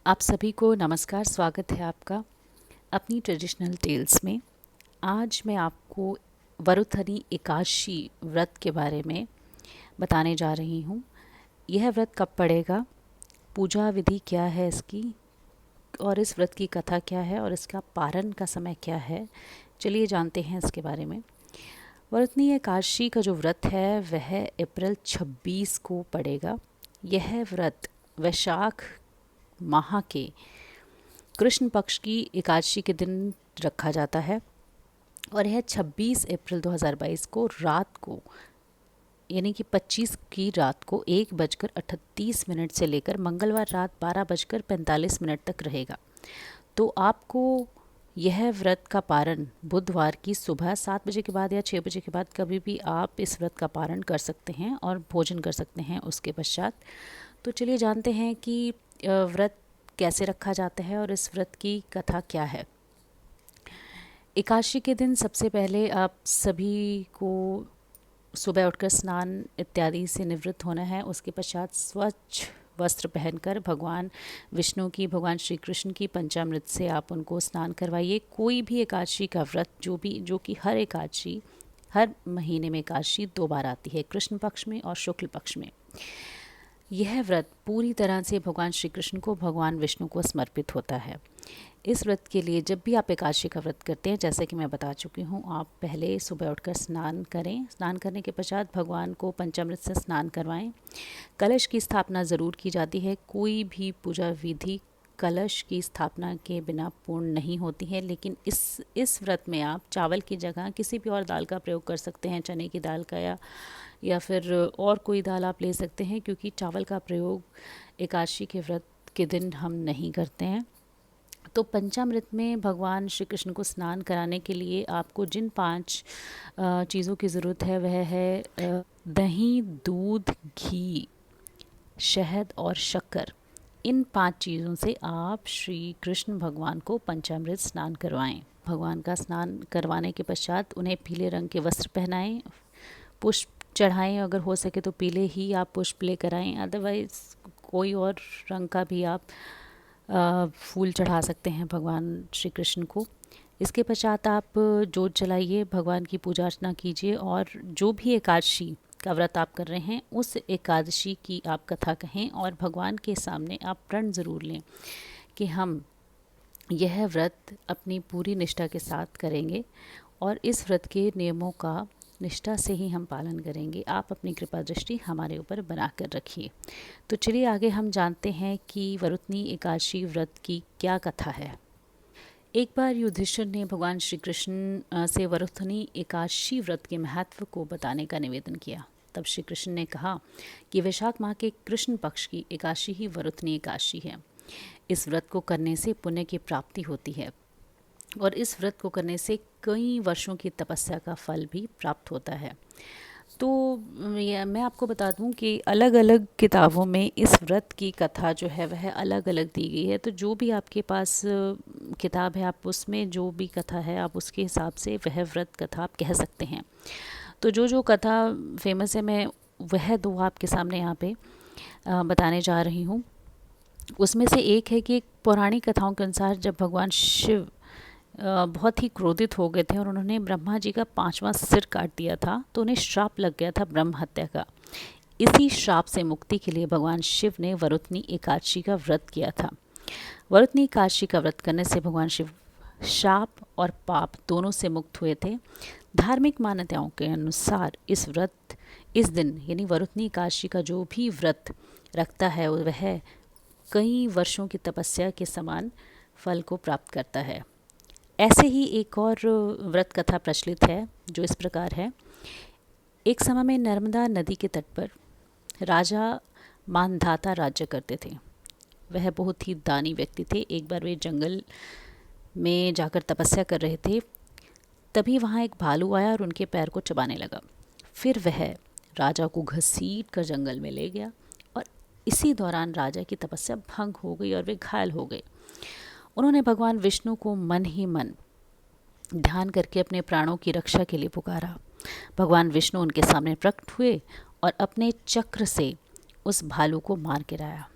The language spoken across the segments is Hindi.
आप सभी को नमस्कार, स्वागत है आपका अपनी ट्रेडिशनल टेल्स में। आज मैं आपको वरुथनी एकादशी व्रत के बारे में बताने जा रही हूँ। यह व्रत कब पड़ेगा, पूजा विधि क्या है इसकी, और इस व्रत की कथा क्या है और इसका पारण का समय क्या है। चलिए जानते हैं इसके बारे में। वरुथनी एकादशी का जो व्रत है वह अप्रैल 26 को पड़ेगा। यह व्रत वैशाख माह के कृष्ण पक्ष की एकादशी के दिन रखा जाता है और यह 26 अप्रैल 2022 को रात को यानी कि 25 की रात को 1:38 से लेकर मंगलवार रात 12:45 तक रहेगा। तो आपको यह व्रत का पारण बुधवार की सुबह 7 बजे के बाद या 6 बजे के बाद कभी भी आप इस व्रत का पारण कर सकते हैं और भोजन कर सकते हैं उसके पश्चात। तो चलिए जानते हैं कि व्रत कैसे रखा जाता है और इस व्रत की कथा क्या है। एकादशी के दिन सबसे पहले आप सभी को सुबह उठकर स्नान इत्यादि से निवृत्त होना है। उसके पश्चात स्वच्छ वस्त्र पहनकर भगवान विष्णु की, भगवान श्री कृष्ण की पंचामृत से आप उनको स्नान करवाइए। कोई भी एकादशी का व्रत जो कि हर एकादशी, हर महीने में एकादशी 2 बार आती है, कृष्ण पक्ष में और शुक्ल पक्ष में। यह व्रत पूरी तरह से भगवान श्री कृष्ण को, भगवान विष्णु को समर्पित होता है। इस व्रत के लिए जब भी आप एकादशी का व्रत करते हैं, जैसे कि मैं बता चुकी हूँ, आप पहले सुबह उठकर स्नान करें। स्नान करने के पश्चात भगवान को पंचामृत से स्नान करवाएं। कलश की स्थापना ज़रूर की जाती है। कोई भी पूजा विधि कलश की स्थापना के बिना पूर्ण नहीं होती है। लेकिन इस व्रत में आप चावल की जगह किसी भी और दाल का प्रयोग कर सकते हैं, चने की दाल का या फिर और कोई दाल आप ले सकते हैं, क्योंकि चावल का प्रयोग एकादशी के व्रत के दिन हम नहीं करते हैं। तो पंचामृत में भगवान श्री कृष्ण को स्नान कराने के लिए आपको जिन 5 चीज़ों की ज़रूरत है वह है दही, दूध, घी, शहद और शक्कर। इन 5 चीज़ों से आप श्री कृष्ण भगवान को पंचामृत स्नान करवाएं। भगवान का स्नान करवाने के पश्चात उन्हें पीले रंग के वस्त्र पहनाएं, पुष्प चढ़ाएं। अगर हो सके तो पीले ही आप पुष्प लेकर आएँ, अदरवाइज़ कोई और रंग का भी आप फूल चढ़ा सकते हैं भगवान श्री कृष्ण को। इसके पश्चात आप जोत जलाइए, भगवान की पूजा अर्चना कीजिए और जो भी एकादशी का व्रत आप कर रहे हैं उस एकादशी की आप कथा कहें और भगवान के सामने आप प्रण ज़रूर लें कि हम यह व्रत अपनी पूरी निष्ठा के साथ करेंगे और इस व्रत के नियमों का निष्ठा से ही हम पालन करेंगे। आप अपनी कृपा दृष्टि हमारे ऊपर बनाकर रखिए। तो चलिए आगे हम जानते हैं कि वरुथनी एकादशी व्रत की क्या कथा है। एक बार युधिष्ठिर ने भगवान श्री कृष्ण से वरुथनी एकादशी व्रत के महत्व को बताने का निवेदन किया। तब श्री कृष्ण ने कहा कि वैशाख माह के कृष्ण पक्ष की एकादशी ही वरुथनी एकादशी है। इस व्रत को करने से पुण्य की प्राप्ति होती है और इस व्रत को करने से कई वर्षों की तपस्या का फल भी प्राप्त होता है। तो मैं आपको बता दूं कि अलग अलग किताबों में इस व्रत की कथा जो है वह अलग अलग दी गई है। तो जो भी आपके पास किताब है, आप उसमें जो भी कथा है आप उसके हिसाब से वह व्रत कथा आप कह सकते हैं। तो जो कथा फेमस है मैं वह 2 आपके सामने यहाँ पे बताने जा रही हूँ। उसमें से एक है कि पौराणिक कथाओं के अनुसार जब भगवान शिव बहुत ही क्रोधित हो गए थे और उन्होंने ब्रह्मा जी का 5वां सिर काट दिया था, तो उन्हें श्राप लग गया था ब्रह्म हत्या का। इसी श्राप से मुक्ति के लिए भगवान शिव ने वरुथनी एकादशी का व्रत किया था। वरुथनी एकादशी का व्रत करने से भगवान शिव शाप और पाप दोनों से मुक्त हुए थे। धार्मिक मान्यताओं के अनुसार इस दिन यानी वरुथनी एकादशी का जो भी व्रत रखता है वह कई वर्षों की तपस्या के समान फल को प्राप्त करता है। ऐसे ही एक और व्रत कथा प्रचलित है जो इस प्रकार है। एक समय में नर्मदा नदी के तट पर राजा मानधाता राज्य करते थे। वह बहुत ही दानी व्यक्ति थे। एक बार वे जंगल में जाकर तपस्या कर रहे थे, तभी वहाँ एक भालू आया और उनके पैर को चबाने लगा। फिर वह राजा को घसीट कर जंगल में ले गया और इसी दौरान राजा की तपस्या भंग हो गई और वे घायल हो गए। उन्होंने भगवान विष्णु को मन ही मन ध्यान करके अपने प्राणों की रक्षा के लिए पुकारा। भगवान विष्णु उनके सामने प्रकट हुए और अपने चक्र से उस भालू को मार गिराया।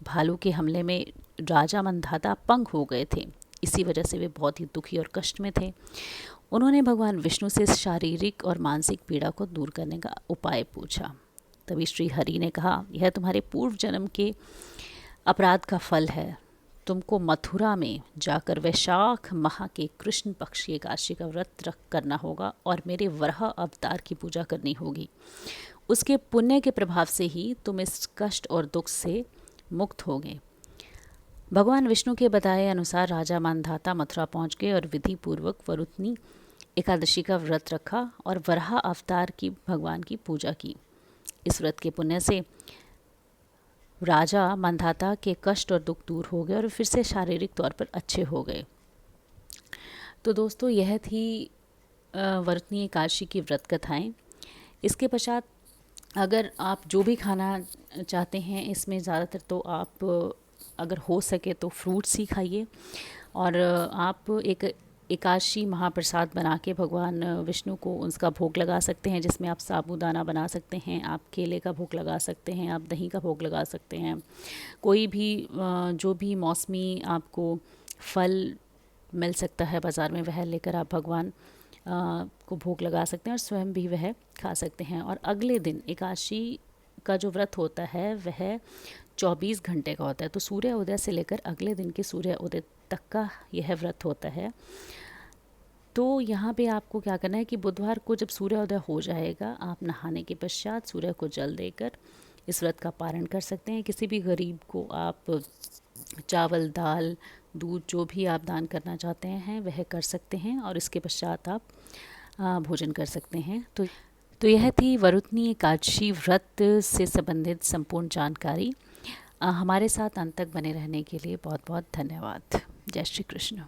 भालू के हमले में राजा मंधाता अपंग हो गए थे। इसी वजह से वे बहुत ही दुखी और कष्ट में थे। उन्होंने भगवान विष्णु से शारीरिक और मानसिक पीड़ा को दूर करने का उपाय पूछा। तभी श्री हरि ने कहा, यह तुम्हारे पूर्व जन्म के अपराध का फल है। तुमको मथुरा में जाकर वैशाख माह के कृष्ण पक्ष की एकादशी का व्रत रख करना होगा और मेरे वराह अवतार की पूजा करनी होगी। उसके पुण्य के प्रभाव से ही तुम इस कष्ट और दुख से मुक्त होगे। भगवान विष्णु के बताए अनुसार राजा मानधाता मथुरा पहुंच गए और विधि पूर्वक वरुथनी एकादशी का व्रत रखा और वराह अवतार की भगवान की पूजा की। इस व्रत के पुण्य से राजा मानधाता के कष्ट और दुख दूर हो गए और फिर से शारीरिक तौर पर अच्छे हो गए। तो दोस्तों, यह थी वरुथनी एकादशी की व्रत कथाएं। इसके पश्चात अगर आप जो भी खाना चाहते हैं, इसमें ज़्यादातर तो आप अगर हो सके तो फ्रूट्स ही खाइए और आप एक एकादशी महाप्रसाद बना के भगवान विष्णु को उसका भोग लगा सकते हैं, जिसमें आप साबूदाना बना सकते हैं, आप केले का भोग लगा सकते हैं, आप दही का भोग लगा सकते हैं। कोई भी जो भी मौसमी आपको फल मिल सकता है बाज़ार में, वह लेकर आप भगवान को भोग लगा सकते हैं और स्वयं भी वह खा सकते हैं। और अगले दिन एकादशी का जो व्रत होता है वह 24 घंटे का होता है। तो सूर्य उदय से लेकर अगले दिन के सूर्य उदय तक का यह व्रत होता है। तो यहाँ पे आपको क्या करना है कि बुधवार को जब सूर्योदय हो जाएगा, आप नहाने के पश्चात सूर्य को जल देकर इस व्रत का पारण कर सकते हैं। किसी भी गरीब को आप चावल, दाल, दूध जो भी आप दान करना चाहते हैं वह कर सकते हैं और इसके पश्चात आप भोजन कर सकते हैं। तो यह थी वरुथनी एकादशी व्रत से संबंधित संपूर्ण जानकारी। हमारे साथ अंत तक बने रहने के लिए बहुत बहुत धन्यवाद। जय श्री कृष्ण।